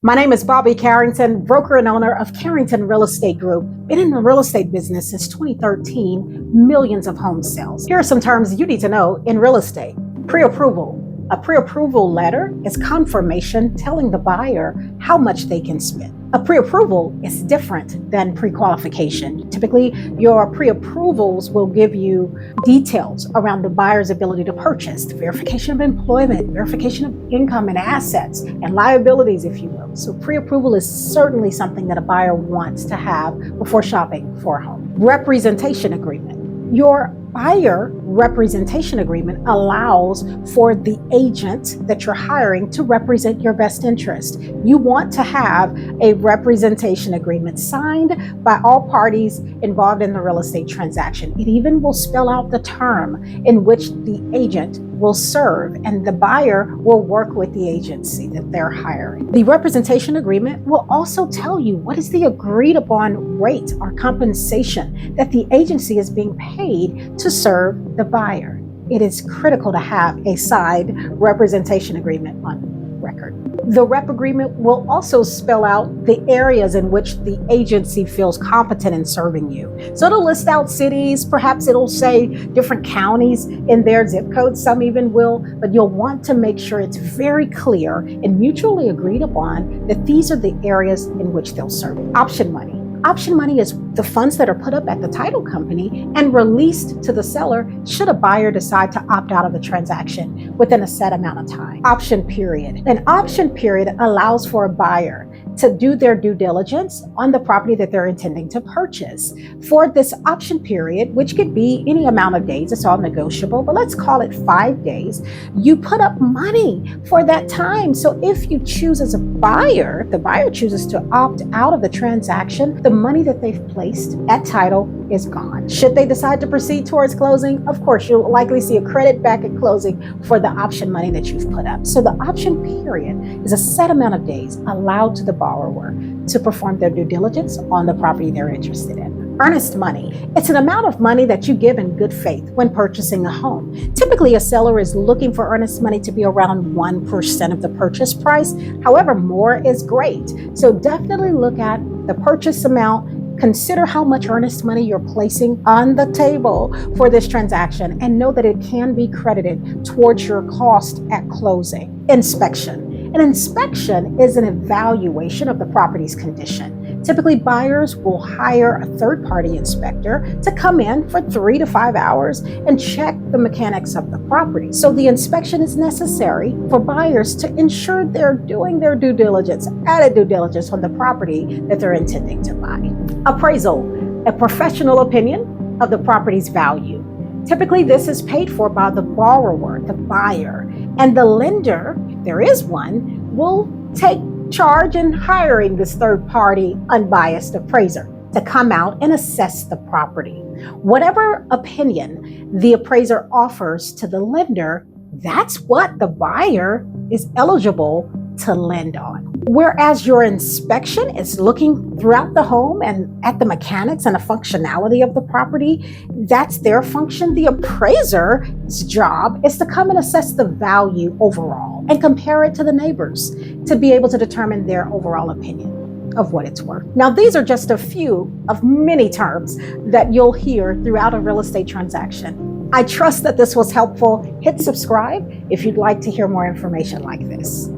My name is Bobbie Carrington, broker and owner of Carrington Real Estate Group. Been in the real estate business since 2013, millions of home sales. Here are some terms you need to know in real estate. Pre-approval. A pre-approval letter is confirmation telling the buyer how much they can spend. A pre-approval is different than pre-qualification. Typically, your pre-approvals will give you details around the buyer's ability to purchase, the verification of employment, verification of income and assets, and liabilities, if you will. So pre-approval is certainly something that a buyer wants to have before shopping for a home. Representation agreement. Your buyer representation agreement allows for the agent that you're hiring to represent your best interest. You want to have a representation agreement signed by all parties involved in the real estate transaction. It even will spell out the term in which the agent will serve, and the buyer will work with the agency that they're hiring. The representation agreement will also tell you what is the agreed upon rate or compensation that the agency is being paid to serve the buyer. It is critical to have a signed representation agreement on record. The rep agreement will also spell out the areas in which the agency feels competent in serving you. So it'll list out cities, perhaps it'll say different counties in their zip codes, some even will, but you'll want to make sure it's very clear and mutually agreed upon that these are the areas in which they'll serve you. Option money. Option money is the funds that are put up at the title company and released to the seller should a buyer decide to opt out of the transaction within a set amount of time. Option period. An option period allows for a buyer to do their due diligence on the property that they're intending to purchase. For this option period, which could be any amount of days, it's all negotiable, but let's call it 5 days, you put up money for that time. So if you choose as a buyer, the buyer chooses to opt out of the transaction, the money that they've placed at title is gone. Should they decide to proceed towards closing, of course, you'll likely see a credit back at closing for the option money that you've put up. So the option period is a set amount of days allowed to the borrower to perform their due diligence on the property they're interested in. Earnest money. It's an amount of money that you give in good faith when purchasing a home. Typically, a seller is looking for earnest money to be around 1% of the purchase price. However, more is great. So definitely look at the purchase amount. Consider how much earnest money you're placing on the table for this transaction and know that it can be credited towards your cost at closing. Inspection. An inspection is an evaluation of the property's condition. Typically, buyers will hire a third-party inspector to come in for 3 to 5 hours and check the mechanics of the property. So the inspection is necessary for buyers to ensure they're doing their due diligence, added due diligence on the property that they're intending to buy. Appraisal, a professional opinion of the property's value. Typically, this is paid for by the borrower, the buyer, and the lender, if there is one, will take charge in hiring this third-party unbiased appraiser to come out and assess the property. Whatever opinion the appraiser offers to the lender, that's what the buyer is eligible to lend on. Whereas your inspection is looking throughout the home and at the mechanics and the functionality of the property, that's their function. The appraiser's job is to come and assess the value overall and compare it to the neighbors to be able to determine their overall opinion of what it's worth. Now, these are just a few of many terms that you'll hear throughout a real estate transaction. I trust that this was helpful. Hit subscribe if you'd like to hear more information like this.